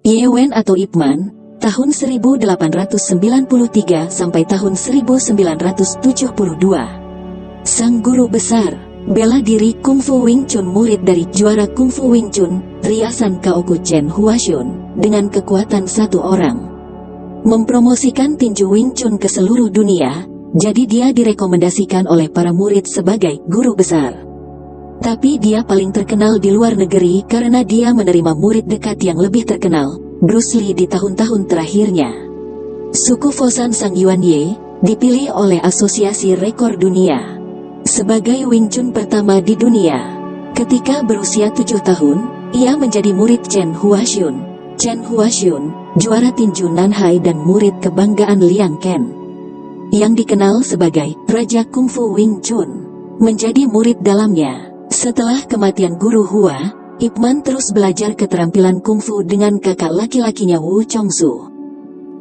Ye Wen atau Ip Man, tahun 1893 sampai tahun 1972. Sang guru besar, bela diri Kungfu Wing Chun, murid dari juara Kungfu Wing Chun, Riasan Kaoku Chen Huashun, dengan kekuatan satu orang. Mempromosikan tinju Wing Chun ke seluruh dunia, jadi dia direkomendasikan oleh para murid sebagai guru besar. Tapi dia paling terkenal di luar negeri karena dia menerima murid dekat yang lebih terkenal, Bruce Lee, di tahun-tahun terakhirnya. Suku Fosan Sang Yuan Ye dipilih oleh Asosiasi Rekor Dunia sebagai Wing Chun pertama di dunia. Ketika berusia 7 tahun, ia menjadi murid Chen Huashun. Chen Huashun, juara tinju Nanhai dan murid kebanggaan Liang Ken, yang dikenal sebagai Raja Kungfu Wing Chun, menjadi murid dalamnya. Setelah kematian guru Hua, Ip Man terus belajar keterampilan kungfu dengan kakak laki-lakinya Wu Chongsu.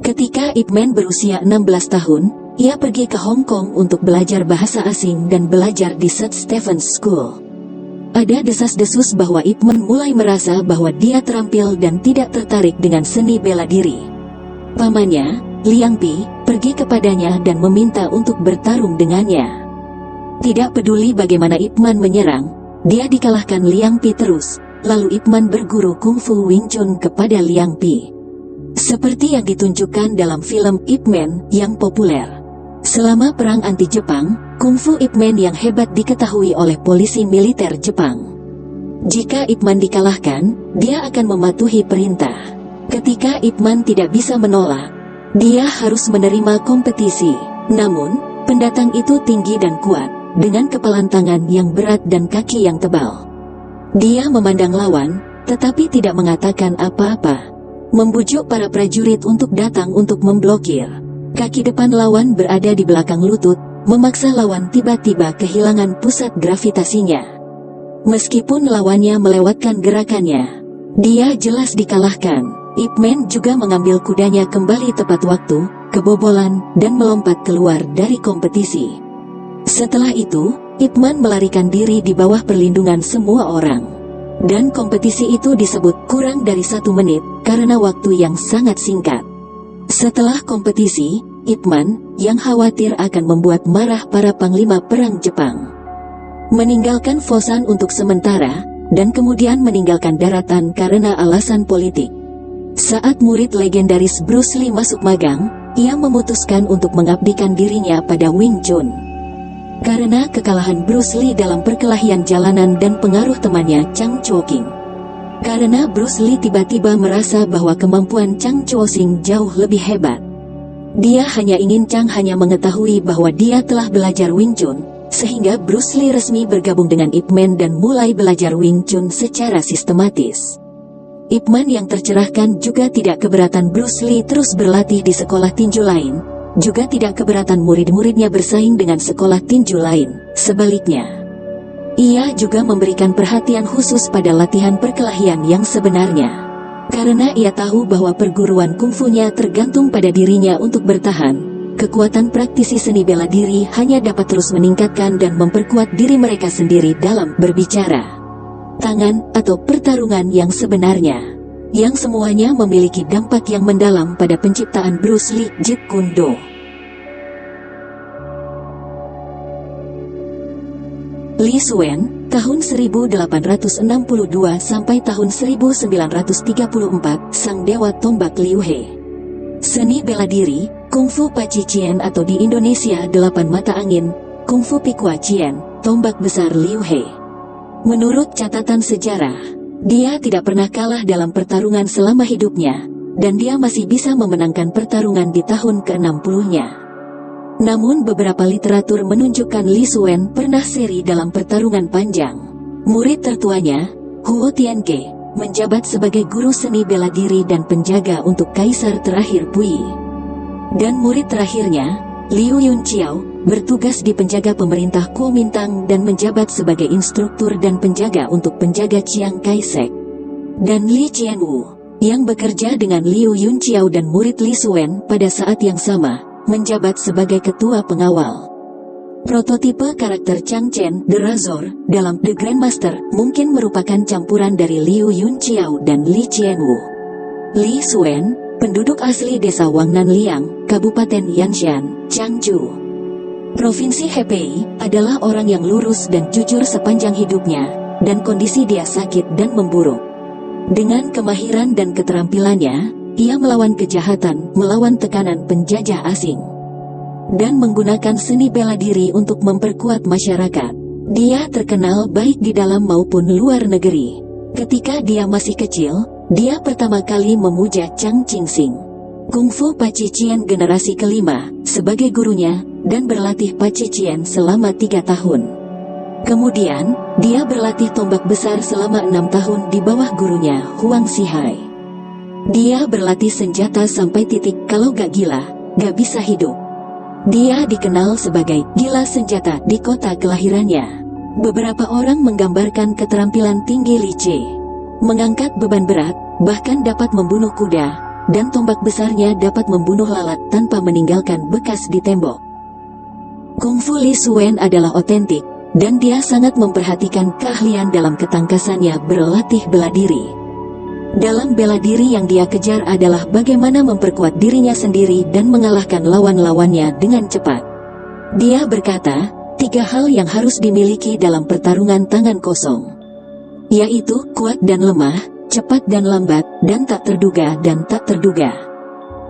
Ketika Ip Man berusia 16 tahun, ia pergi ke Hong Kong untuk belajar bahasa asing dan belajar di St. Stephen's School. Ada desas-desus bahwa Ip Man mulai merasa bahwa dia terampil dan tidak tertarik dengan seni bela diri. Pamannya, Liang Pi, pergi kepadanya dan meminta untuk bertarung dengannya. Tidak peduli bagaimana Ip Man menyerang, dia dikalahkan Liang Pi terus. Lalu Ip Man berguru Kungfu Wing Chun kepada Liang Pi, seperti yang ditunjukkan dalam film Ip Man yang populer. Selama perang anti-Jepang, Kungfu Ip Man yang hebat diketahui oleh polisi militer Jepang. Jika Ip Man dikalahkan, dia akan mematuhi perintah. Ketika Ip Man tidak bisa menolak, dia harus menerima kompetisi. Namun, pendatang itu tinggi dan kuat, dengan kepalan tangan yang berat dan kaki yang tebal. Dia memandang lawan, tetapi tidak mengatakan apa-apa. Membujuk para prajurit untuk datang untuk memblokir. Kaki depan lawan berada di belakang lutut, memaksa lawan tiba-tiba kehilangan pusat gravitasinya. Meskipun lawannya melewatkan gerakannya, dia jelas dikalahkan. Ip Man juga mengambil kudanya kembali tepat waktu, kebobolan, dan melompat keluar dari kompetisi. Setelah itu, Ip Man melarikan diri di bawah perlindungan semua orang. Dan kompetisi itu disebut kurang dari 1 menit, karena waktu yang sangat singkat. Setelah kompetisi, Ip Man, yang khawatir akan membuat marah para panglima perang Jepang, meninggalkan Fosan untuk sementara, dan kemudian meninggalkan daratan karena alasan politik. Saat murid legendaris Bruce Lee masuk magang, ia memutuskan untuk mengabdikan dirinya pada Wing Chun. Karena kekalahan Bruce Lee dalam perkelahian jalanan dan pengaruh temannya Chang Chou-King. Karena Bruce Lee tiba-tiba merasa bahwa kemampuan Chang Chou-Sing jauh lebih hebat. Dia hanya ingin Chang hanya mengetahui bahwa dia telah belajar Wing Chun, sehingga Bruce Lee resmi bergabung dengan Ip Man dan mulai belajar Wing Chun secara sistematis. Ip Man yang tercerahkan juga tidak keberatan Bruce Lee terus berlatih di sekolah tinju lain. Juga tidak keberatan murid-muridnya bersaing dengan sekolah tinju lain. Sebaliknya, ia juga memberikan perhatian khusus pada latihan perkelahian yang sebenarnya. Karena ia tahu bahwa perguruan kungfunya tergantung pada dirinya untuk bertahan, kekuatan praktisi seni bela diri hanya dapat terus meningkatkan dan memperkuat diri mereka sendiri dalam berbicara, tangan, atau pertarungan yang sebenarnya. Yang semuanya memiliki dampak yang mendalam pada penciptaan Bruce Lee Jeet Kune Do. Li Xuan, tahun 1862 sampai tahun 1934, sang dewa tombak Liu He. Seni bela diri, Kungfu Paci Chien atau di Indonesia 8 mata angin, Kungfu Pikua Chien, tombak besar Liu He. Menurut catatan sejarah, dia tidak pernah kalah dalam pertarungan selama hidupnya, dan dia masih bisa memenangkan pertarungan di tahun ke-60-nya. Namun beberapa literatur menunjukkan Li Xuan pernah seri dalam pertarungan panjang. Murid tertuanya, Huo Tianke, menjabat sebagai guru seni bela diri dan penjaga untuk kaisar terakhir Puyi. Dan murid terakhirnya, Liu Yunqiao, bertugas di penjaga pemerintah Kuomintang dan menjabat sebagai instruktur dan penjaga untuk penjaga Chiang Kai-shek. Dan Li Qianwu, yang bekerja dengan Liu Yunqiao dan murid Li Xuan pada saat yang sama, menjabat sebagai ketua pengawal. Prototipe karakter Chang Chen, The Razor, dalam The Grandmaster, mungkin merupakan campuran dari Liu Yunqiao dan Li Qianwu. Li Suen, penduduk asli desa Wangnanliang, Kabupaten Yanshan, Changju, Provinsi Hebei, adalah orang yang lurus dan jujur sepanjang hidupnya, dan kondisi dia sakit dan memburuk. Dengan kemahiran dan keterampilannya, ia melawan kejahatan, melawan tekanan penjajah asing, dan menggunakan seni bela diri untuk memperkuat masyarakat. Dia terkenal baik di dalam maupun luar negeri. Ketika dia masih kecil, dia pertama kali memuja Chang Qingxing, kungfu Pacician generasi kelima, sebagai gurunya, dan berlatih Pacician selama 3 tahun. Kemudian, dia berlatih tombak besar selama 6 tahun di bawah gurunya, Huang Xihai. Dia berlatih senjata sampai titik kalau gak gila, gak bisa hidup. Dia dikenal sebagai gila senjata di kota kelahirannya. Beberapa orang menggambarkan keterampilan tinggi Li Ce, mengangkat beban berat, bahkan dapat membunuh kuda, dan tombak besarnya dapat membunuh lalat tanpa meninggalkan bekas di tembok. Kungfu Li Suen adalah otentik, dan dia sangat memperhatikan keahlian dalam ketangkasannya berlatih bela diri. Dalam bela diri yang dia kejar adalah bagaimana memperkuat dirinya sendiri dan mengalahkan lawan-lawannya dengan cepat. Dia berkata, 3 hal yang harus dimiliki dalam pertarungan tangan kosong, yaitu kuat dan lemah, cepat dan lambat, dan tak terduga dan tak terduga.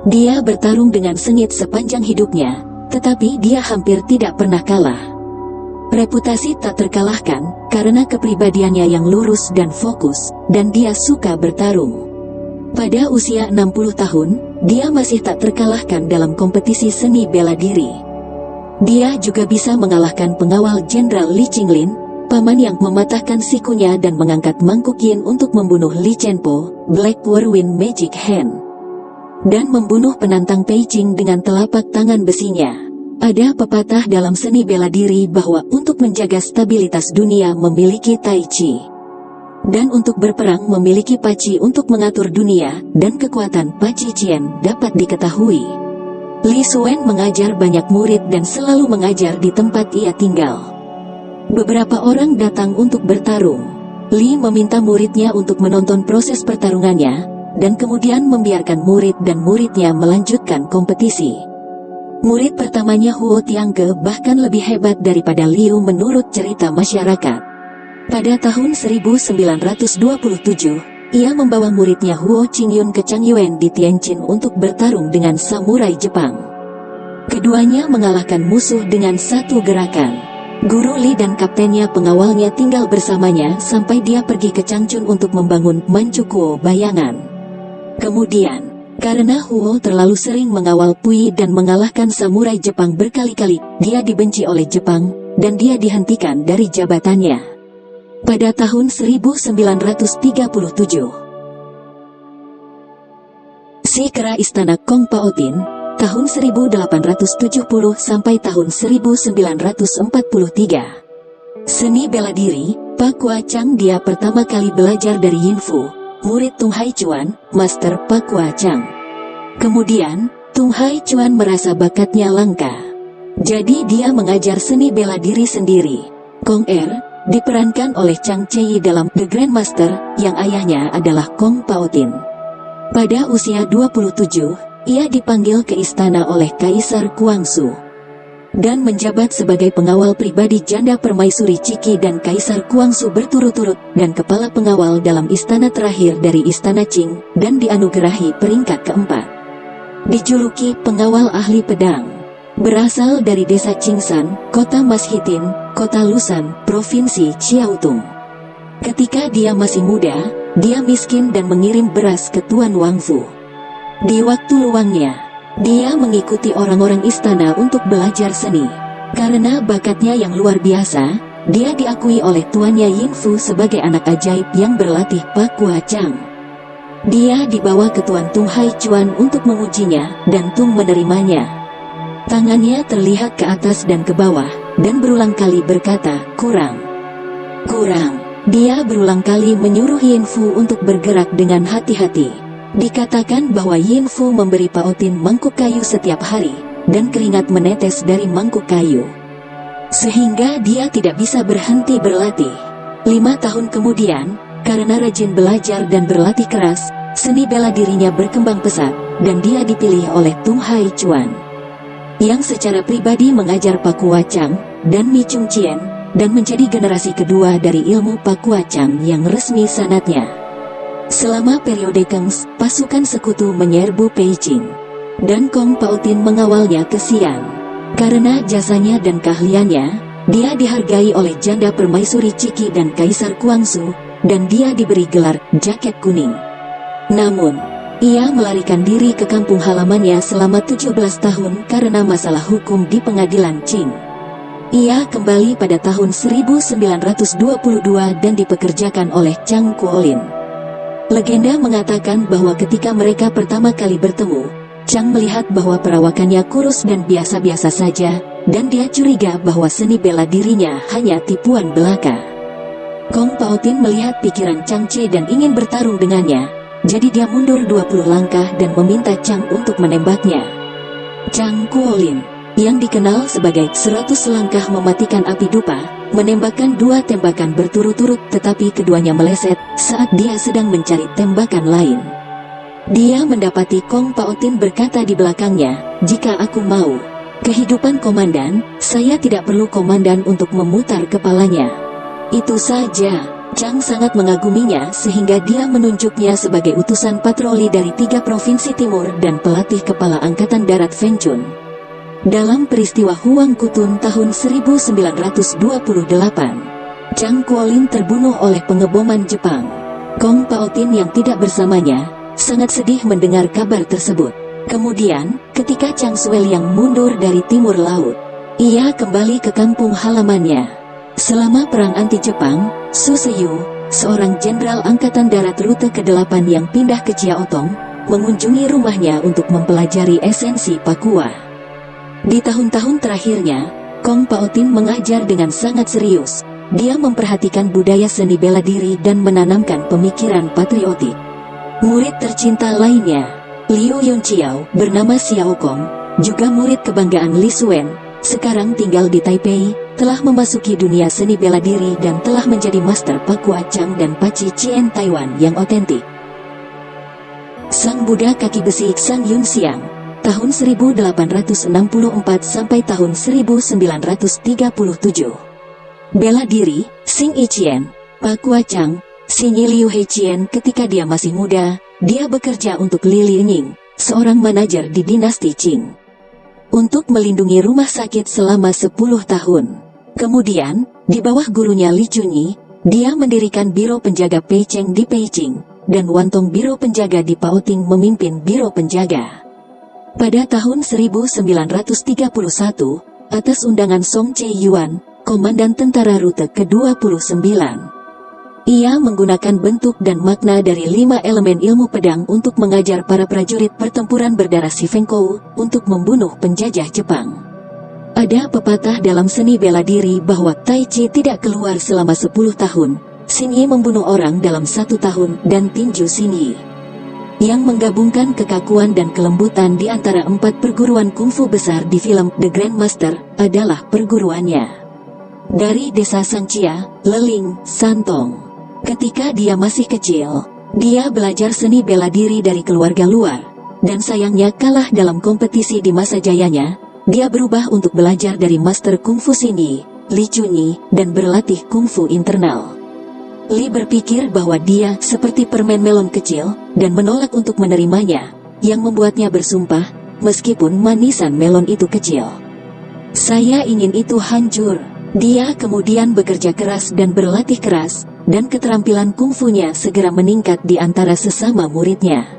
Dia bertarung dengan sengit sepanjang hidupnya, tetapi dia hampir tidak pernah kalah. Reputasi tak terkalahkan, karena kepribadiannya yang lurus dan fokus, dan dia suka bertarung. Pada usia 60 tahun, dia masih tak terkalahkan dalam kompetisi seni bela diri. Dia juga bisa mengalahkan pengawal Jenderal Li Qinglin, paman yang mematahkan sikunya dan mengangkat mangkuk yin untuk membunuh Li Chenpo, Black Whirlwind Magic Hand, dan membunuh penantang Pei Qing dengan telapak tangan besinya. Ada pepatah dalam seni bela diri bahwa untuk menjaga stabilitas dunia memiliki Tai Chi, dan untuk berperang memiliki Paci untuk mengatur dunia, dan kekuatan Pacician dapat diketahui. Li Suen mengajar banyak murid dan selalu mengajar di tempat ia tinggal. Beberapa orang datang untuk bertarung. Li meminta muridnya untuk menonton proses pertarungannya, dan kemudian membiarkan murid dan muridnya melanjutkan kompetisi. Murid pertamanya Huo Tiangke bahkan lebih hebat daripada Liu menurut cerita masyarakat. Pada tahun 1927, ia membawa muridnya Huo Qingyun ke Changyuan di Tianjin untuk bertarung dengan samurai Jepang. Keduanya mengalahkan musuh dengan satu gerakan. Guru Li dan kaptennya pengawalnya tinggal bersamanya sampai dia pergi ke Changchun untuk membangun Manchukuo bayangan. Kemudian, karena Huo terlalu sering mengawal Pui dan mengalahkan samurai Jepang berkali-kali, dia dibenci oleh Jepang, dan dia dihentikan dari jabatannya. Pada tahun 1937, Si Kera Istana Kong Paotin, tahun 1870 sampai tahun 1943. Seni bela diri, Pa Kua Chang. Dia pertama kali belajar dari Yin Fu, murid Tung Hai Chuan, master Pa Kua Chang. Kemudian, Tung Hai Chuan merasa bakatnya langka, jadi dia mengajar seni bela diri sendiri. Kong Er diperankan oleh Chang Chei dalam The Grandmaster, yang ayahnya adalah Kong Paotin. Pada usia 27, ia dipanggil ke istana oleh Kaisar Guangxu, dan menjabat sebagai pengawal pribadi janda permaisuri Ciki dan Kaisar Guangxu berturut-turut, dan kepala pengawal dalam istana terakhir dari Istana Qing, dan dianugerahi peringkat keempat. Dijuluki pengawal ahli pedang. Berasal dari desa Qingsan, kota Mashitin, kota Lusan, provinsi Chiaotung. Ketika dia masih muda, dia miskin dan mengirim beras ke Tuan Wangfu. Di waktu luangnya, dia mengikuti orang-orang istana untuk belajar seni. Karena bakatnya yang luar biasa, dia diakui oleh tuannya Yin Fu sebagai anak ajaib yang berlatih Pa Kua Chang. Dia dibawa ke Tuan Tung Hai Chuan untuk mengujinya, dan Tung menerimanya. Tangannya terlihat ke atas dan ke bawah, dan berulang kali berkata, "Kurang, kurang." Dia berulang kali menyuruh Yin Fu untuk bergerak dengan hati-hati. Dikatakan bahwa Yin Fu memberi Paotin mangkuk kayu setiap hari, dan keringat menetes dari mangkuk kayu, sehingga dia tidak bisa berhenti berlatih. 5 tahun kemudian, karena rajin belajar dan berlatih keras, seni bela dirinya berkembang pesat, dan dia dipilih oleh Tung Hai Chuan, yang secara pribadi mengajar Pakua Chang dan Mi Chung Chien, dan menjadi generasi kedua dari ilmu Pakua Chang yang resmi sanatnya. Selama periode Kengs, pasukan sekutu menyerbu Beijing, dan Kong Pao Tin mengawalnya ke Xi'an. Karena jasanya dan keahliannya, dia dihargai oleh janda permaisuri Ciki dan Kaisar Guangzhou, dan dia diberi gelar jaket kuning. Namun, ia melarikan diri ke kampung halamannya selama 17 tahun karena masalah hukum di pengadilan Qing. Ia kembali pada tahun 1922 dan dipekerjakan oleh Chang Kuolin. Legenda mengatakan bahwa ketika mereka pertama kali bertemu, Chang melihat bahwa perawakannya kurus dan biasa-biasa saja, dan dia curiga bahwa seni bela dirinya hanya tipuan belaka. Kong Pao Tin melihat pikiran Chang Ce dan ingin bertarung dengannya, jadi dia mundur 20 langkah dan meminta Chang untuk menembaknya. Chang Kuolin, yang dikenal sebagai 100 langkah mematikan api dupa, menembakkan 2 tembakan berturut-turut, tetapi keduanya meleset saat dia sedang mencari tembakan lain. Dia mendapati Kong Pao Tin berkata di belakangnya, "Jika aku mau kehidupan komandan, saya tidak perlu komandan untuk memutar kepalanya." Itu saja. Chang sangat mengaguminya sehingga dia menunjuknya sebagai utusan patroli dari 3 provinsi timur dan pelatih kepala Angkatan Darat Feng Chun. Dalam peristiwa Huang Kutun tahun 1928, Chang Kuolin terbunuh oleh pengeboman Jepang. Kong Pao Tin yang tidak bersamanya, sangat sedih mendengar kabar tersebut. Kemudian, ketika Chang Sueliang mundur dari timur laut, ia kembali ke kampung halamannya. Selama perang anti-Jepang, Su Seyu, seorang jenderal Angkatan Darat Rute ke-8 yang pindah ke Chiaotong, mengunjungi rumahnya untuk mempelajari esensi Papua. Di tahun-tahun terakhirnya, Kong Pao Tin mengajar dengan sangat serius. Dia memperhatikan budaya seni bela diri dan menanamkan pemikiran patriotik. Murid tercinta lainnya, Liu Yunqiao, bernama Xiao Kong, juga murid kebanggaan Li Suen, sekarang tinggal di Taipei, telah memasuki dunia seni bela diri dan telah menjadi master Pakua Chang dan Paci Chien Taiwan yang otentik. Sang Buddha kaki besi Sang Yun Xiang, tahun 1864 sampai tahun 1937. Bela diri, Xing Yiqian, Pakua Chang, Xinyi Liu Heiqian. Ketika dia masih muda, dia bekerja untuk Li Lianying, seorang manajer di dinasti Qing, untuk melindungi rumah sakit selama 10 tahun. Kemudian, di bawah gurunya Li Chunyi, dia mendirikan biro penjaga Peicheng di Beijing, dan Wantong biro penjaga di Baoting memimpin biro penjaga. Pada tahun 1931, atas undangan Song Che Yuan, komandan tentara rute ke-29, ia menggunakan bentuk dan makna dari 5 elemen ilmu pedang untuk mengajar para prajurit pertempuran berdarah Shifengkou untuk membunuh penjajah Jepang. Ada pepatah dalam seni bela diri bahwa Tai Chi tidak keluar selama 10 tahun, Xinyi membunuh orang dalam 1 tahun, dan tinju Xinyi, yang menggabungkan kekakuan dan kelembutan di antara 4 perguruan kungfu besar di film The Grandmaster, adalah perguruannya. Dari desa Sangcia, Leling, Santong. Ketika dia masih kecil, dia belajar seni bela diri dari keluarga luar, dan sayangnya kalah dalam kompetisi di masa jayanya. Dia berubah untuk belajar dari master kungfu Xinyi, Li Chunyi, dan berlatih kungfu internal. Li berpikir bahwa dia seperti permen melon kecil, dan menolak untuk menerimanya, yang membuatnya bersumpah, meskipun manisan melon itu kecil. "Saya ingin itu hancur." Dia kemudian bekerja keras dan berlatih keras, dan keterampilan kungfunya segera meningkat di antara sesama muridnya.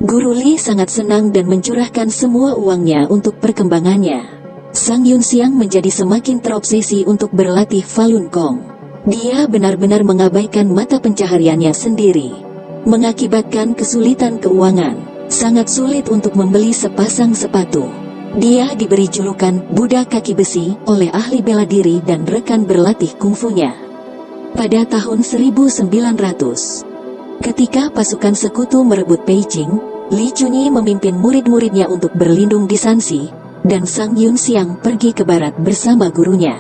Guru Li sangat senang dan mencurahkan semua uangnya untuk perkembangannya. Sang Yun Xiang menjadi semakin terobsesi untuk berlatih Falun Gong. Dia benar-benar mengabaikan mata pencahariannya sendiri, mengakibatkan kesulitan keuangan. Sangat sulit untuk membeli sepasang sepatu. Dia diberi julukan Buddha kaki besi oleh ahli bela diri dan rekan berlatih kungfunya. Pada tahun 1900, ketika pasukan sekutu merebut Beijing, Li Chunyi memimpin murid-muridnya untuk berlindung di Shanxi, dan Sang Yun Xiang pergi ke barat bersama gurunya.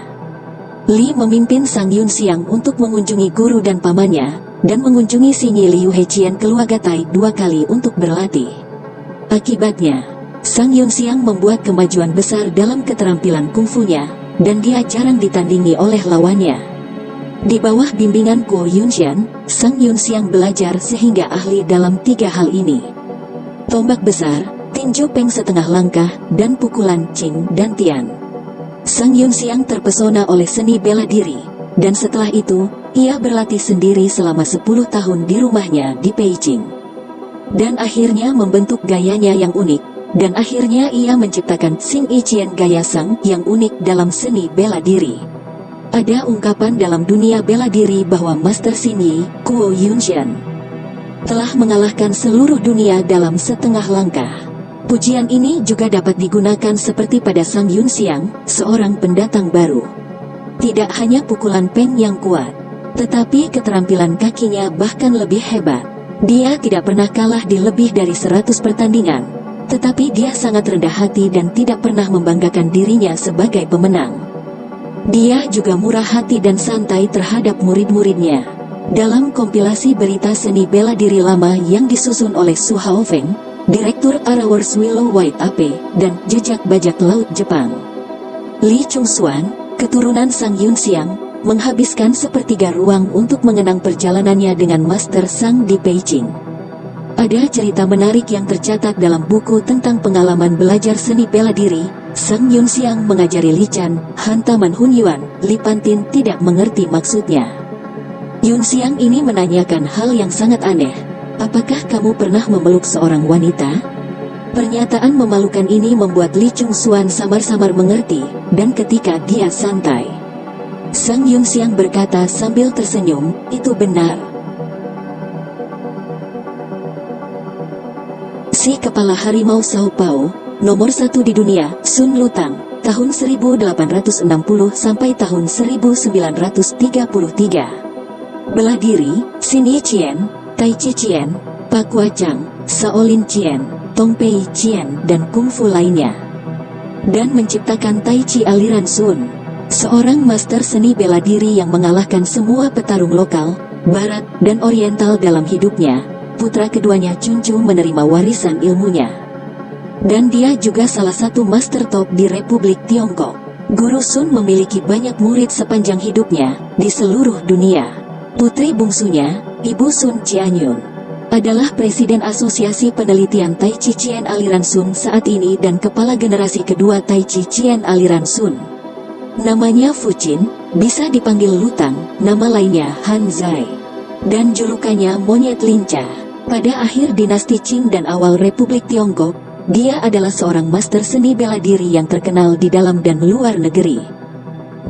Li memimpin Sang Yun Xiang untuk mengunjungi guru dan pamannya, dan mengunjungi Sinyi Liu Heqian ke Luagatai 2 kali untuk berlatih. Akibatnya, Sang Yunxiang membuat kemajuan besar dalam keterampilan kungfunya, dan dia jarang ditandingi oleh lawannya. Di bawah bimbingan Kuo Yunshan, Sang Yunxiang belajar sehingga ahli dalam 3 hal ini: tombak besar, tinju peng setengah langkah, dan pukulan Qing dan Tian. Sang Yunxiang terpesona oleh seni bela diri, dan setelah itu, ia berlatih sendiri selama 10 tahun di rumahnya di Beijing. Dan akhirnya membentuk gayanya yang unik, dan akhirnya ia menciptakan Xing Yiqian gaya Sang yang unik dalam seni bela diri. Ada ungkapan dalam dunia bela diri bahwa Master Sinyi, Kuo Yunshan, telah mengalahkan seluruh dunia dalam setengah langkah. Pujian ini juga dapat digunakan seperti pada Sang Yunxiang, seorang pendatang baru. Tidak hanya pukulan peng yang kuat, tetapi keterampilan kakinya bahkan lebih hebat. Dia tidak pernah kalah di lebih dari 100 pertandingan, tetapi dia sangat rendah hati dan tidak pernah membanggakan dirinya sebagai pemenang. Dia juga murah hati dan santai terhadap murid-muridnya. Dalam kompilasi berita seni bela diri lama yang disusun oleh Su Haofeng, Direktur Arawers Willow White AP, dan Jejak Bajak Laut Jepang, Li Chungsuan, keturunan Sang Yunxiang, menghabiskan sepertiga ruang untuk mengenang perjalanannya dengan Master Sang di Beijing. Ada cerita menarik yang tercatat dalam buku tentang pengalaman belajar seni bela diri. Sang Yunxiang mengajari Li Chan, hantaman Hunyuan. Li Pantin tidak mengerti maksudnya. Yunxiang ini menanyakan hal yang sangat aneh. Apakah kamu pernah memeluk seorang wanita? Pernyataan memalukan ini membuat Li Chungsuan samar-samar mengerti, dan ketika dia santai, Sang Yunxiang berkata sambil tersenyum, "Itu benar." Si kepala harimau Sao Pao, nomor 1 di dunia, Sun Lutang, tahun 1860 sampai tahun 1933. Bela diri, Xin Yiqian, Tai Chi Chien, Pakua Chang, Shaolin Chien, Tong Pei Chien, dan kungfu lainnya. Dan menciptakan Tai Chi aliran Sun. Seorang master seni bela diri yang mengalahkan semua petarung lokal, barat, dan oriental dalam hidupnya. Putra keduanya Chunju menerima warisan ilmunya. Dan dia juga salah satu master top di Republik Tiongkok. Guru Sun memiliki banyak murid sepanjang hidupnya di seluruh dunia. Putri bungsunya, Ibu Sun Jianyun, adalah Presiden Asosiasi Penelitian Tai Chi Chien aliran Sun saat ini dan kepala generasi kedua Tai Chi Chien aliran Sun. Namanya Fuqin, bisa dipanggil Lutang, nama lainnya Han Zai, dan julukannya Monyet Lincah. Pada akhir dinasti Qing dan awal Republik Tiongkok, dia adalah seorang master seni bela diri yang terkenal di dalam dan luar negeri.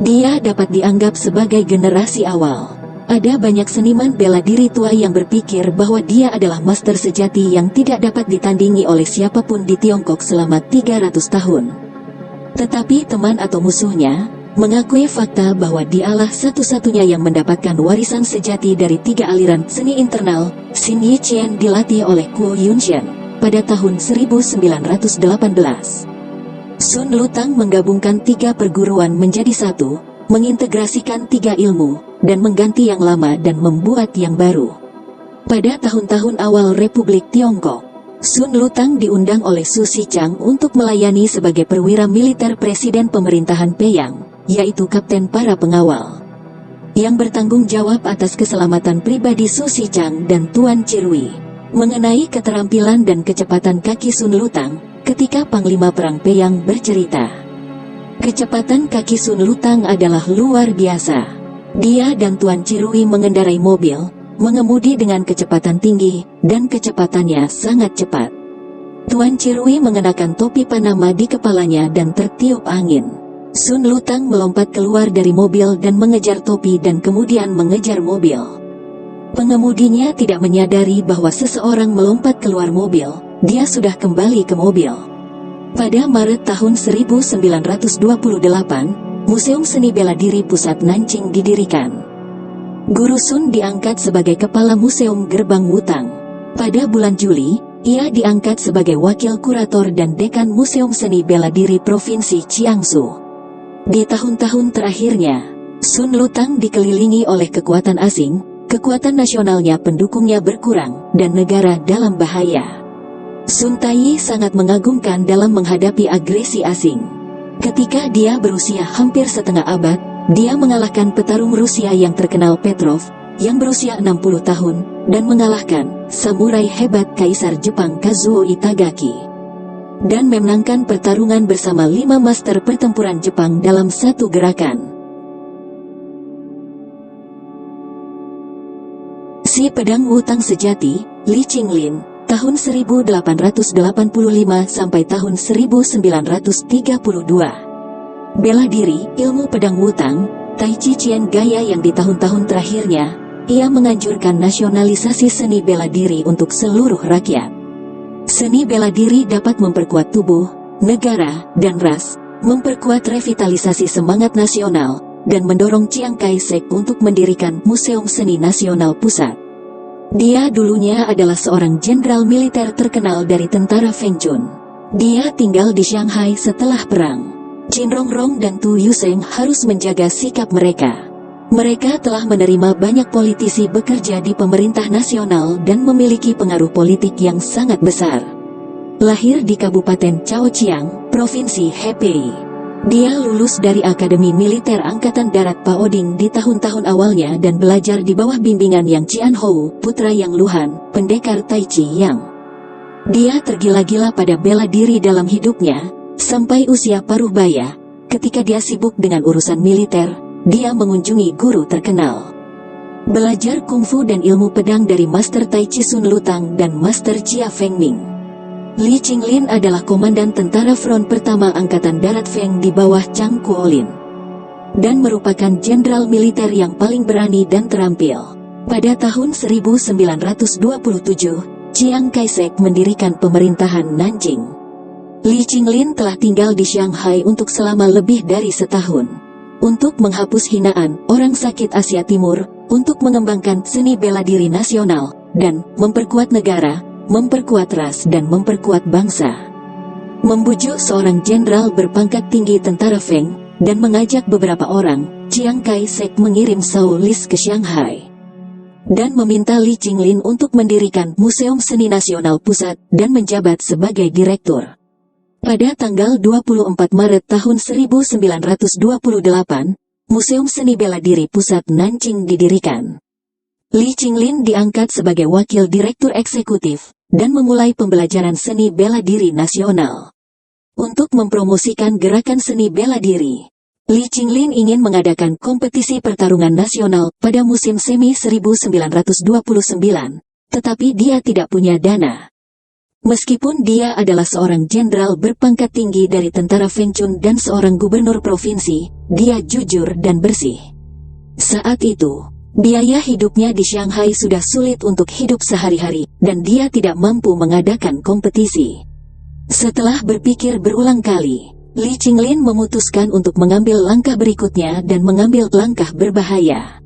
Dia dapat dianggap sebagai generasi awal. Ada banyak seniman bela diri tua yang berpikir bahwa dia adalah master sejati yang tidak dapat ditandingi oleh siapapun di Tiongkok selama 300 tahun. Tetapi teman atau musuhnya mengakui fakta bahwa dialah satu-satunya yang mendapatkan warisan sejati dari 3 aliran seni internal. Xin Yiqian dilatih oleh Kuo Yunshan pada tahun 1918. Sun Lutang menggabungkan 3 perguruan menjadi satu, mengintegrasikan 3 ilmu, dan mengganti yang lama dan membuat yang baru. Pada tahun-tahun awal Republik Tiongkok, Sun Lutang diundang oleh Su Xichang untuk melayani sebagai perwira militer Presiden Pemerintahan Peiyang, yaitu kapten para pengawal, yang bertanggung jawab atas keselamatan pribadi Su Xichang dan Tuan Chirui. Mengenai keterampilan dan kecepatan kaki Sun Lutang, ketika Panglima Perang Peiyang bercerita, kecepatan kaki Sun Lutang adalah luar biasa. Dia dan Tuan Chirui mengendarai mobil, mengemudi dengan kecepatan tinggi, dan kecepatannya sangat cepat. Tuan Chirui mengenakan topi Panama di kepalanya dan tertiup angin. Sun Lutang melompat keluar dari mobil dan mengejar topi dan kemudian mengejar mobil. Pengemudinya tidak menyadari bahwa seseorang melompat keluar mobil, dia sudah kembali ke mobil. Pada Maret tahun 1928, Museum Seni Bela Diri Pusat Nanjing didirikan. Guru Sun diangkat sebagai kepala Museum Gerbang Wutang. Pada bulan Juli, ia diangkat sebagai wakil kurator dan dekan Museum Seni Bela Diri Provinsi Jiangsu. Di tahun-tahun terakhirnya, Sun Lutang dikelilingi oleh kekuatan asing, kekuatan nasionalnya pendukungnya berkurang, dan negara dalam bahaya. Sun Taiyi sangat mengagumkan dalam menghadapi agresi asing. Ketika dia berusia hampir setengah abad, dia mengalahkan petarung Rusia yang terkenal Petrov, yang berusia 60 tahun, dan mengalahkan samurai hebat Kaisar Jepang Kazuo Itagaki. Dan memenangkan pertarungan bersama 5 master pertempuran Jepang dalam satu gerakan. Si pedang Wutang sejati, Li Qinglin, tahun 1885 sampai tahun 1932. Bela diri, ilmu pedang Wutang, Tai Chi Chuan gaya yang di tahun-tahun terakhirnya, ia menganjurkan nasionalisasi seni bela diri untuk seluruh rakyat. Seni bela diri dapat memperkuat tubuh, negara, dan ras, memperkuat revitalisasi semangat nasional, dan mendorong Chiang Kai-shek untuk mendirikan Museum Seni Nasional Pusat. Dia dulunya adalah seorang jenderal militer terkenal dari tentara Feng Chun. Dia tinggal di Shanghai setelah perang. Qin Rongrong dan Tu Yuseng harus menjaga sikap mereka. Mereka telah menerima banyak politisi bekerja di pemerintah nasional dan memiliki pengaruh politik yang sangat besar. Lahir di Kabupaten Chaojiang, Provinsi Hebei. Dia lulus dari Akademi Militer Angkatan Darat Paoding di tahun-tahun awalnya dan belajar di bawah bimbingan Yang Qianhou, putra Yang Luhan, pendekar Tai Chi Yang. Dia tergila-gila pada bela diri dalam hidupnya, sampai usia paruh baya. Ketika dia sibuk dengan urusan militer, dia mengunjungi guru terkenal. Belajar kungfu dan ilmu pedang dari Master Tai Chi Sun Lutang dan Master Chia Fengming. Li Qinglin adalah komandan tentara front pertama Angkatan Darat Feng di bawah Chang Kuolin, dan merupakan jenderal militer yang paling berani dan terampil. Pada tahun 1927, Chiang Kai-shek mendirikan pemerintahan Nanjing. Li Qinglin telah tinggal di Shanghai untuk selama lebih dari setahun. Untuk menghapus hinaan orang sakit Asia Timur, untuk mengembangkan seni bela diri nasional, dan memperkuat negara, memperkuat ras dan memperkuat bangsa. Membujuk seorang jenderal berpangkat tinggi tentara Feng, dan mengajak beberapa orang, Chiang Kai-shek mengirim Saul Lis ke Shanghai. Dan meminta Li Qinglin untuk mendirikan Museum Seni Nasional Pusat, dan menjabat sebagai direktur. Pada tanggal 24 Maret tahun 1928, Museum Seni Bela Diri Pusat Nanjing didirikan. Li Qinglin diangkat sebagai wakil direktur eksekutif, dan memulai pembelajaran seni bela diri nasional. Untuk mempromosikan gerakan seni bela diri, Li Qinglin ingin mengadakan kompetisi pertarungan nasional pada musim semi 1929, tetapi dia tidak punya dana. Meskipun dia adalah seorang jenderal berpangkat tinggi dari tentara Feng Chun dan seorang gubernur provinsi, dia jujur dan bersih. Saat itu, biaya hidupnya di Shanghai sudah sulit untuk hidup sehari-hari, dan dia tidak mampu mengadakan kompetisi. Setelah berpikir berulang kali, Li Qinglin memutuskan untuk mengambil langkah berikutnya dan mengambil langkah berbahaya.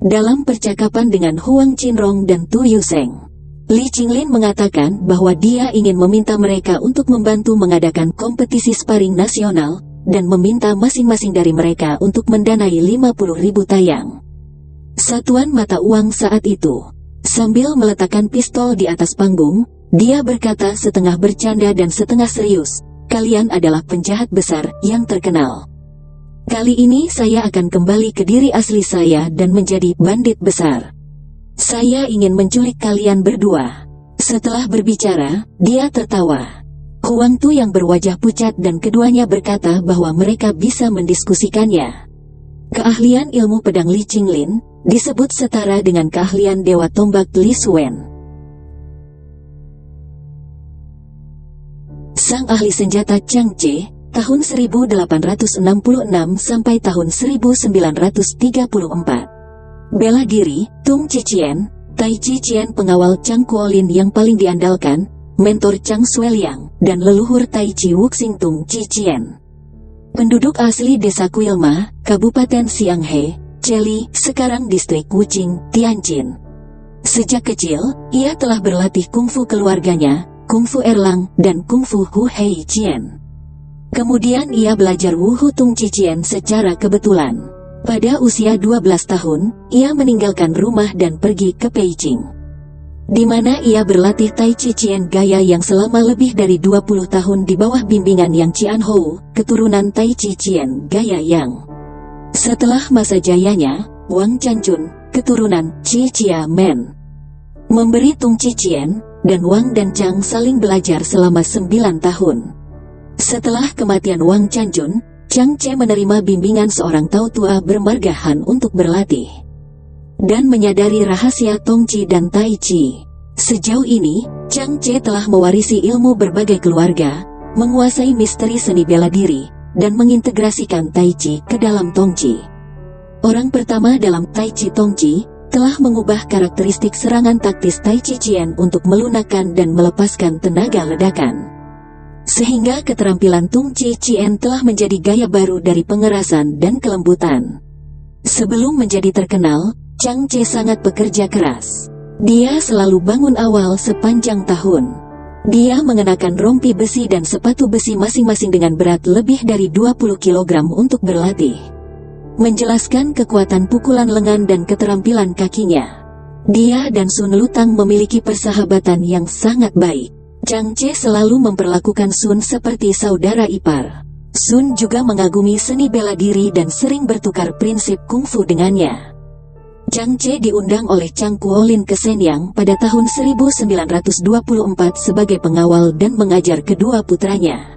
Dalam percakapan dengan Huang Qinrong dan Tu Yuseng, Li Qinglin mengatakan bahwa dia ingin meminta mereka untuk membantu mengadakan kompetisi sparring nasional, dan meminta masing-masing dari mereka untuk mendanai 50.000 tayang. Satuan mata uang saat itu. Sambil meletakkan pistol di atas panggung, dia berkata setengah bercanda dan setengah serius, "Kalian adalah penjahat besar yang terkenal. Kali ini saya akan kembali ke diri asli saya dan menjadi bandit besar. Saya ingin menculik kalian berdua." Setelah berbicara, dia tertawa. Huang Tu yang berwajah pucat dan keduanya berkata bahwa mereka bisa mendiskusikannya. Keahlian ilmu pedang Li Qinglin disebut setara dengan keahlian Dewa Tombak Li Suen. Sang ahli senjata Chang Che, tahun 1866 sampai tahun 1934. Bela diri, Tung Chichien, Tai Chi Chien pengawal Chang Kuolin yang paling diandalkan, mentor Chang Sueliang, dan leluhur Tai Chi Wuxing Tung Chichien. Penduduk asli desa Kuilma, Kabupaten Xianghe, Cheli, sekarang distrik Wuqing, Tianjin. Sejak kecil, ia telah berlatih kungfu keluarganya, kungfu Erlang, dan kungfu Hu Hei Chien. Kemudian ia belajar Wuhu Tung Chichien secara kebetulan. Pada usia 12 tahun, ia meninggalkan rumah dan pergi ke Beijing, di mana ia berlatih Tai Chi Chuan Gaya yang selama lebih dari 20 tahun di bawah bimbingan Yang Qianhou, keturunan Tai Chi Chuan Gaya Yang. Setelah masa jayanya, Wang Chanjun, keturunan Qi Chia Men, memberi Tung Chi Chien, dan Wang dan Chang saling belajar selama 9 tahun. Setelah kematian Wang Chanjun, Chang Che menerima bimbingan seorang tau tua bermarga Han untuk berlatih dan menyadari rahasia Tong Chi dan Tai Chi. Sejauh ini, Chang Che telah mewarisi ilmu berbagai keluarga, menguasai misteri seni bela diri, dan mengintegrasikan Tai Chi ke dalam Tong Chi. Orang pertama dalam Tai Chi Tong Chi telah mengubah karakteristik serangan taktis Tai Chi Chuan untuk melunakkan dan melepaskan tenaga ledakan, sehingga keterampilan Tung Chi Chien telah menjadi gaya baru dari pengerasan dan kelembutan. Sebelum menjadi terkenal, Chang Che sangat bekerja keras. Dia selalu bangun awal sepanjang tahun. Dia mengenakan rompi besi dan sepatu besi masing-masing dengan berat lebih dari 20 kg untuk berlatih, menjelaskan kekuatan pukulan lengan dan keterampilan kakinya. Dia dan Sun Lutang memiliki persahabatan yang sangat baik. Chang Che selalu memperlakukan Sun seperti saudara ipar. Sun juga mengagumi seni bela diri dan sering bertukar prinsip kungfu dengannya. Chang Che diundang oleh Chang Kuolin ke Shenyang pada tahun 1924 sebagai pengawal dan mengajar kedua putranya.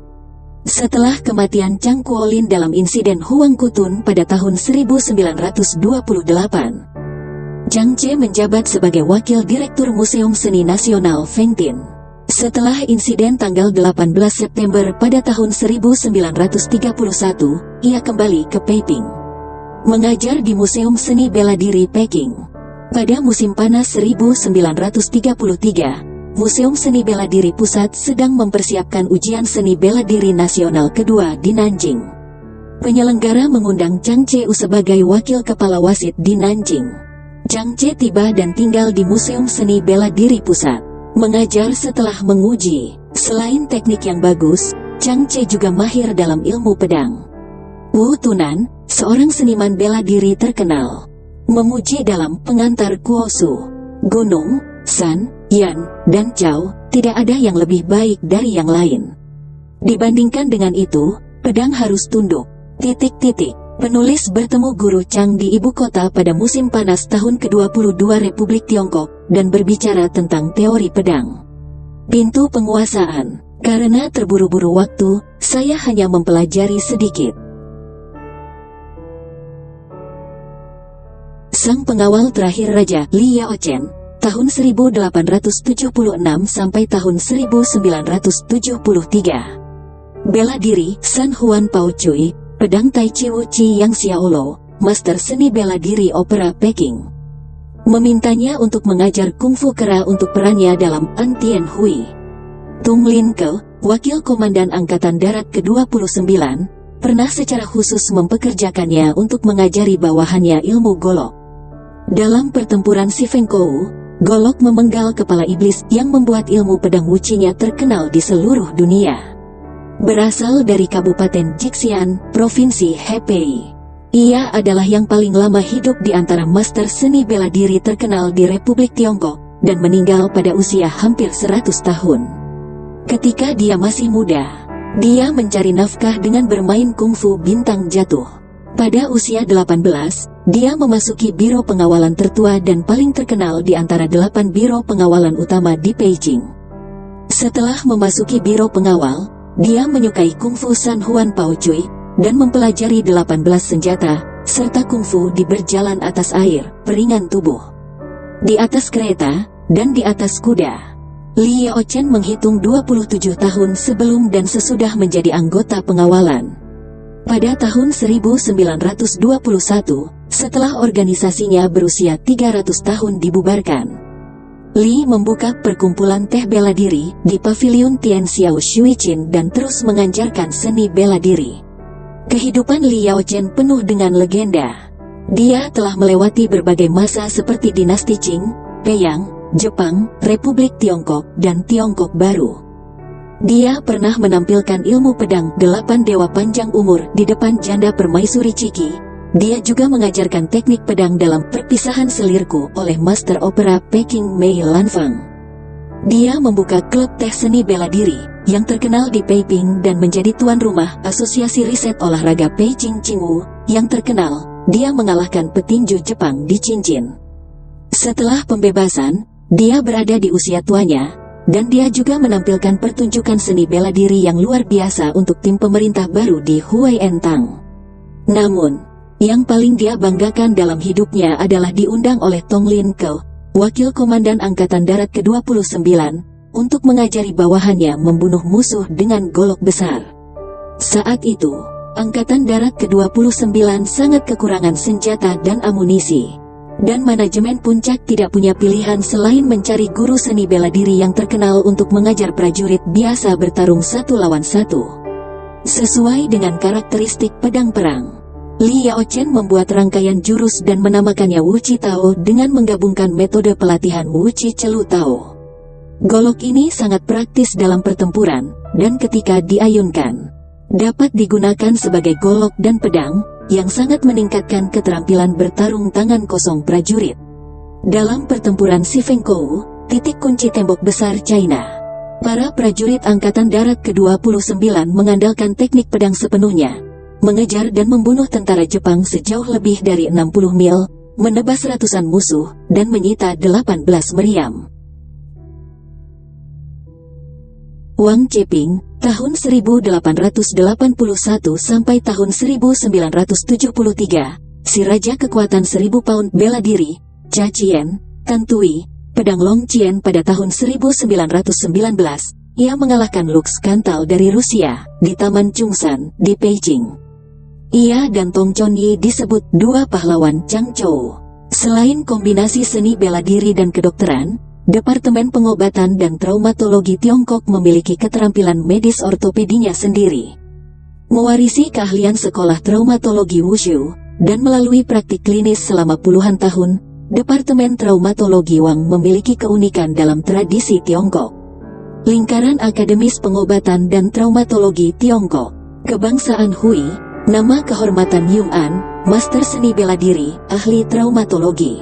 Setelah kematian Chang Kuolin dalam insiden Huang Kutun pada tahun 1928, Chang Che menjabat sebagai Wakil Direktur Museum Seni Nasional Fengtin. Setelah insiden tanggal 18 September pada tahun 1931, ia kembali ke Peiping, mengajar di Museum Seni Bela Diri Peking. Pada musim panas 1933, Museum Seni Bela Diri Pusat sedang mempersiapkan ujian seni bela diri nasional kedua di Nanjing. Penyelenggara mengundang Chang Che sebagai wakil kepala wasit di Nanjing. Chang Che tiba dan tinggal di Museum Seni Bela Diri Pusat, mengajar setelah menguji. Selain teknik yang bagus, Chang Che juga mahir dalam ilmu pedang. Wu Tunan, seorang seniman bela diri terkenal, memuji dalam Pengantar Kuosu, Gunung, San, Yan, dan Zhao, tidak ada yang lebih baik dari yang lain. Dibandingkan dengan itu, pedang harus tunduk. Penulis bertemu Guru Chang di ibu kota pada musim panas tahun ke-22 Republik Tiongkok dan berbicara tentang teori pedang. Pintu penguasaan. Karena terburu-buru waktu, saya hanya mempelajari sedikit. Sang pengawal terakhir Raja Li Yaochen, tahun 1876 sampai tahun 1973. Bela diri San Huan Pao Cui, pedang Tai Chi Wu Chi Yang Xiaolo, master seni bela diri opera Peking, memintanya untuk mengajar kungfu kera untuk perannya dalam An Tien Hui. Tung Lin Ke, wakil komandan Angkatan Darat ke-29, pernah secara khusus mempekerjakannya untuk mengajari bawahannya ilmu golok. Dalam pertempuran Si Feng Kou, golok memenggal kepala iblis yang membuat ilmu pedang wucinya terkenal di seluruh dunia. Berasal dari Kabupaten Jixian, Provinsi Hebei. Ia adalah yang paling lama hidup di antara master seni bela diri terkenal di Republik Tiongkok, dan meninggal pada usia hampir 100 tahun. Ketika dia masih muda, dia mencari nafkah dengan bermain kungfu bintang jatuh. Pada usia 18, dia memasuki biro pengawalan tertua dan paling terkenal di antara 8 biro pengawalan utama di Beijing. Setelah memasuki biro pengawal, dia menyukai kungfu San Huan Pao Cui dan mempelajari 18 senjata, serta kungfu di berjalan atas air, peringan tubuh, di atas kereta, dan di atas kuda. Li Yaochen menghitung 27 tahun sebelum dan sesudah menjadi anggota pengawalan. Pada tahun 1921, setelah organisasinya berusia 300 tahun dibubarkan, Li membuka perkumpulan teh bela diri di Paviliun Tian Xiao Shuichin dan terus mengajarkan seni bela diri. Kehidupan Li Yaochen penuh dengan legenda. Dia telah melewati berbagai masa seperti dinasti Qing, Peiyang, Jepang, Republik Tiongkok, dan Tiongkok Baru. Dia pernah menampilkan ilmu pedang 8 dewa panjang umur di depan janda permaisuri Ciki, dia juga mengajarkan teknik pedang dalam Perpisahan Selirku oleh Master Opera Peking Mei Lanfang. Dia membuka klub teh seni bela diri yang terkenal di Peiping dan menjadi tuan rumah Asosiasi Riset Olahraga Beijing Qingwu yang terkenal. Dia mengalahkan petinju Jepang di Cincin. Setelah pembebasan, dia berada di usia tuanya, dan dia juga menampilkan pertunjukan seni bela diri yang luar biasa untuk tim pemerintah baru di Huaientang. Namun, yang paling dia banggakan dalam hidupnya adalah diundang oleh Tong Lin Ke, Wakil Komandan Angkatan Darat ke-29, untuk mengajari bawahannya membunuh musuh dengan golok besar. Saat itu, Angkatan Darat ke-29 sangat kekurangan senjata dan amunisi. Dan manajemen puncak tidak punya pilihan selain mencari guru seni bela diri yang terkenal untuk mengajar prajurit biasa bertarung satu lawan satu. Sesuai dengan karakteristik pedang perang, Li Yaochen membuat rangkaian jurus dan menamakannya Wuci Tao dengan menggabungkan metode pelatihan Wuci Celu Tao. Golok ini sangat praktis dalam pertempuran, dan ketika diayunkan, dapat digunakan sebagai golok dan pedang, yang sangat meningkatkan keterampilan bertarung tangan kosong prajurit. Dalam pertempuran Sifengkou, titik kunci tembok besar China, para prajurit Angkatan Darat ke-29 mengandalkan teknik pedang sepenuhnya, mengejar dan membunuh tentara Jepang sejauh lebih dari 60 mil, menebas ratusan musuh, dan menyita 18 meriam. Wang Ceping, tahun 1881 sampai tahun 1973, si raja kekuatan 1000 pound bela diri, Cha Chien, Tantui, pedang Long Chien pada tahun 1919, ia mengalahkan Lux Kantal dari Rusia, di Taman Chungsan, di Beijing. Ia dan Tong Chonyi disebut dua pahlawan Changzhou. Selain kombinasi seni bela diri dan kedokteran, Departemen Pengobatan dan Traumatologi Tiongkok memiliki keterampilan medis ortopedinya sendiri. Mewarisi keahlian sekolah traumatologi Wushu, dan melalui praktik klinis selama puluhan tahun, Departemen Traumatologi Wang memiliki keunikan dalam tradisi Tiongkok. Lingkaran Akademis Pengobatan dan Traumatologi Tiongkok, Kebangsaan Hui, nama kehormatan Yung An, Master Seni Bela Diri, Ahli Traumatologi.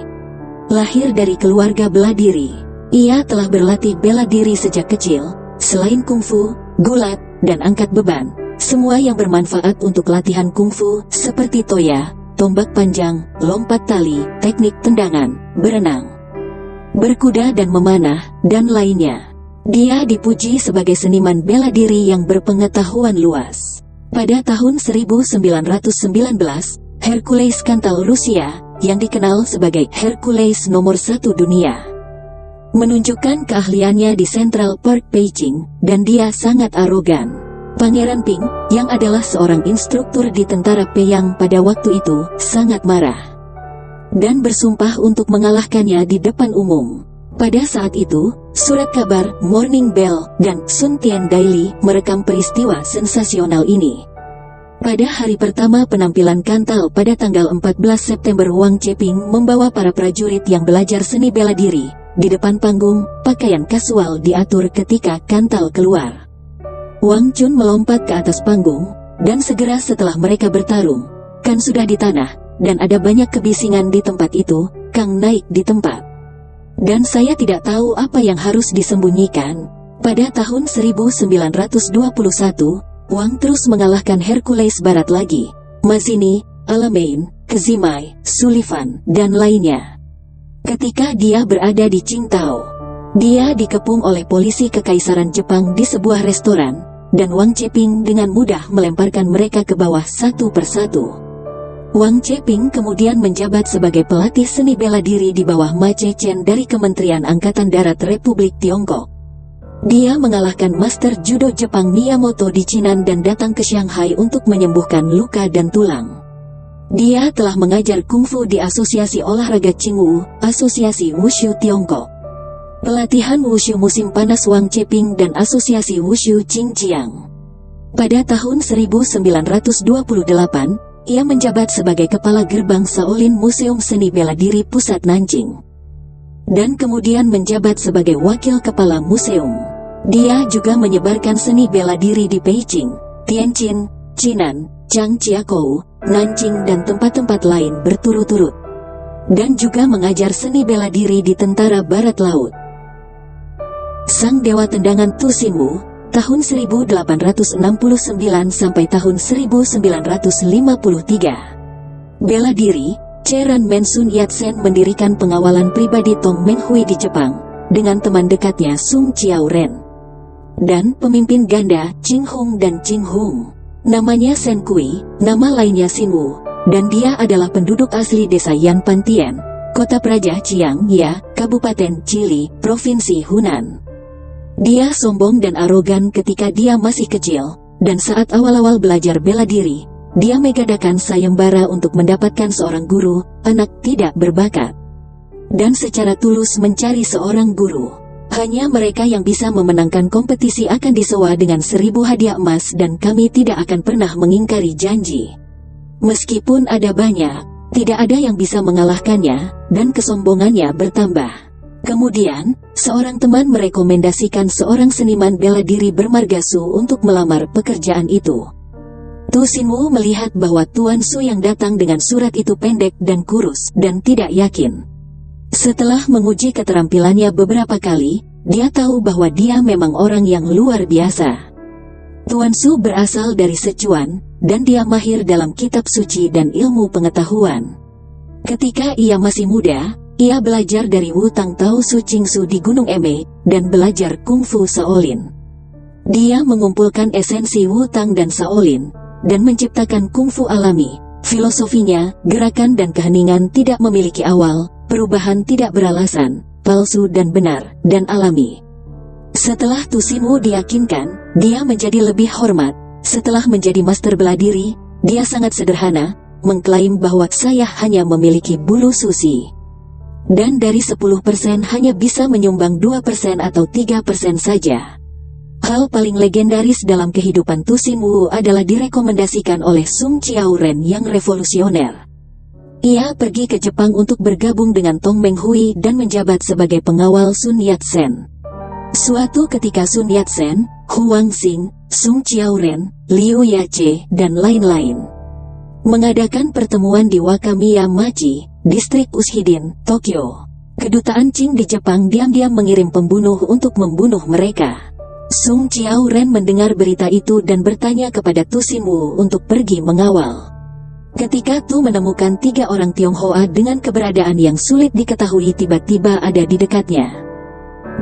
Lahir dari keluarga bela diri, ia telah berlatih bela diri sejak kecil, selain kungfu, gulat, dan angkat beban, semua yang bermanfaat untuk latihan kungfu seperti toya, tombak panjang, lompat tali, teknik tendangan, berenang, berkuda dan memanah, dan lainnya. Dia dipuji sebagai seniman bela diri yang berpengetahuan luas. Pada tahun 1919, Hercules Kantal Rusia, yang dikenal sebagai Hercules nomor 1 dunia, menunjukkan keahliannya di Central Park Beijing, dan dia sangat arogan. Pangeran Ping, yang adalah seorang instruktur di tentara Peiyang pada waktu itu, sangat marah dan bersumpah untuk mengalahkannya di depan umum. Pada saat itu, surat kabar Morning Bell dan Sun Tian Daily merekam peristiwa sensasional ini. Pada hari pertama penampilan Kantal pada tanggal 14 September, Wang Ceping membawa para prajurit yang belajar seni bela diri. Di depan panggung, pakaian kasual diatur ketika Kantal keluar. Wang Chun melompat ke atas panggung, dan segera setelah mereka bertarung, Kan sudah di tanah, dan ada banyak kebisingan di tempat itu. Kang naik di tempat, dan saya tidak tahu apa yang harus disembunyikan. Pada tahun 1921, Wang terus mengalahkan Hercules Barat lagi, Mazzini, Alamein, Kezimai, Sullivan, dan lainnya. Ketika dia berada di Qingdao, dia dikepung oleh polisi kekaisaran Jepang di sebuah restoran, dan Wang Ceping dengan mudah melemparkan mereka ke bawah satu persatu. Wang Ceping kemudian menjabat sebagai pelatih seni bela diri di bawah Ma Zhechen dari Kementerian Angkatan Darat Republik Tiongkok. Dia mengalahkan Master Judo Jepang Miyamoto di Chinan dan datang ke Shanghai untuk menyembuhkan luka dan tulang. Dia telah mengajar kungfu di Asosiasi Olahraga Qingwu, Asosiasi Wushu Tiongkok, pelatihan Wushu musim panas Wang Ceping dan Asosiasi Wushu Xinjiang. Pada tahun 1928, ia menjabat sebagai Kepala Gerbang Shaolin Museum Seni Bela Diri Pusat Nanjing, dan kemudian menjabat sebagai Wakil Kepala Museum. Dia juga menyebarkan seni bela diri di Beijing, Tianjin, Jinan, Zhangjiakou, Nanjing dan tempat-tempat lain berturut-turut. Dan juga mengajar seni bela diri di Tentara Barat Laut. Sang dewa tendangan Tu Sin Wu, tahun 1869 sampai tahun 1953. Bela diri, Chairman Sun Yat-sen mendirikan pengawalan pribadi Tong Menghui di Jepang, dengan teman dekatnya Sung Chiao-ren. Dan pemimpin ganda, Ching Hung dan Ching Hung. Namanya Sen Kui, nama lainnya Sin Wu, dan dia adalah penduduk asli desa Yan Pantian, Kota Praja Chiang Ya, Kabupaten Chili, Provinsi Hunan. Dia sombong dan arogan ketika dia masih kecil, dan saat awal-awal belajar bela diri, dia mengadakan sayembara untuk mendapatkan seorang guru, anak tidak berbakat. Dan secara tulus mencari seorang guru. Hanya mereka yang bisa memenangkan kompetisi akan disewa dengan 1000 hadiah emas dan kami tidak akan pernah mengingkari janji. Meskipun ada banyak, tidak ada yang bisa mengalahkannya, dan kesombongannya bertambah. Kemudian, seorang teman merekomendasikan seorang seniman bela diri bermargasu untuk melamar pekerjaan itu. Tu Sin Wu melihat bahwa Tuan Su yang datang dengan surat itu pendek dan kurus, dan tidak yakin. Setelah menguji keterampilannya beberapa kali, dia tahu bahwa dia memang orang yang luar biasa. Tuan Su berasal dari Sichuan, dan dia mahir dalam kitab suci dan ilmu pengetahuan. Ketika ia masih muda, ia belajar dari Wu Tang Tao Su Ching Su di Gunung Eme, dan belajar Kung Fu Shaolin. Dia mengumpulkan esensi Wu Tang dan Shaolin, dan menciptakan Kung Fu alami. Filosofinya, gerakan dan keheningan tidak memiliki awal, perubahan tidak beralasan, palsu dan benar, dan alami. Setelah Tu Sin Wu diyakinkan, dia menjadi lebih hormat. Setelah menjadi master bela diri, dia sangat sederhana, mengklaim bahwa saya hanya memiliki bulu susi. Dan dari 10% hanya bisa menyumbang 2% atau 3% saja. Hal paling legendaris dalam kehidupan Tu Sin Wu adalah direkomendasikan oleh Sung Chiao-ren yang revolusioner. Ia pergi ke Jepang untuk bergabung dengan Tong Menghui dan menjabat sebagai pengawal Sun Yat-sen. Suatu ketika Sun Yat-sen, Huang Xing, Sung Chiao-ren, Liu Yace, dan lain-lain mengadakan pertemuan di Wakamiya Machi, distrik Ushidin, Tokyo. Kedutaan Qing di Jepang diam-diam mengirim pembunuh untuk membunuh mereka. Sung Chiao-ren mendengar berita itu dan bertanya kepada Tu Sin Wu untuk pergi mengawal. Ketika Tu menemukan 3 orang Tionghoa dengan keberadaan yang sulit diketahui tiba-tiba ada di dekatnya.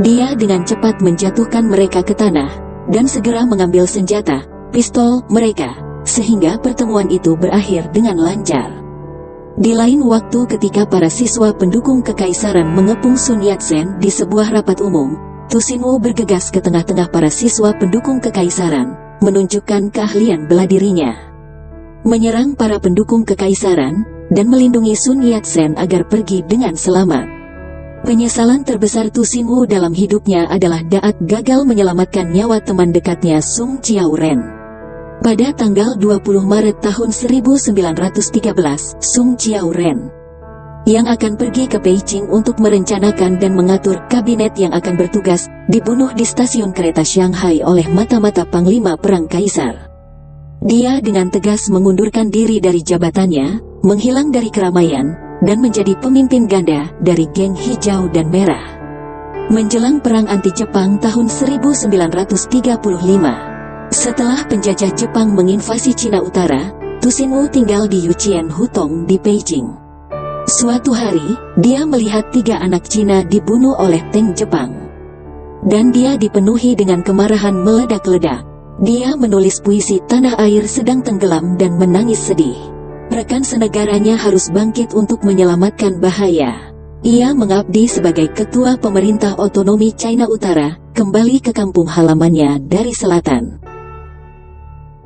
Dia dengan cepat menjatuhkan mereka ke tanah, dan segera mengambil senjata, pistol, mereka, sehingga pertemuan itu berakhir dengan lancar. Di lain waktu ketika para siswa pendukung kekaisaran mengepung Sun Yat-sen di sebuah rapat umum, Tu Sin Wu bergegas ke tengah-tengah para siswa pendukung kekaisaran, menunjukkan keahlian bela dirinya. Menyerang para pendukung kekaisaran, dan melindungi Sun Yat-sen agar pergi dengan selamat. Penyesalan terbesar Tu Sin Wu dalam hidupnya adalah Daat gagal menyelamatkan nyawa teman dekatnya Sung Chiao-ren. Pada tanggal 20 Maret tahun 1913, Sung Chiao-ren yang akan pergi ke Beijing untuk merencanakan dan mengatur kabinet yang akan bertugas, dibunuh di stasiun kereta Shanghai oleh mata-mata Panglima Perang Kaisar. Dia dengan tegas mengundurkan diri dari jabatannya, menghilang dari keramaian, dan menjadi pemimpin ganda dari geng hijau dan merah. Menjelang Perang Anti-Jepang tahun 1935, setelah penjajah Jepang menginvasi Cina Utara, Tu Sin Wu tinggal di Yuchien Hutong di Beijing. Suatu hari, dia melihat 3 anak Cina dibunuh oleh tank Jepang. Dan dia dipenuhi dengan kemarahan meledak-ledak. Dia menulis puisi Tanah Air Sedang Tenggelam dan menangis sedih. Rekan senegaranya harus bangkit untuk menyelamatkan bahaya. Ia mengabdi sebagai ketua pemerintah otonomi China Utara, kembali ke kampung halamannya dari selatan.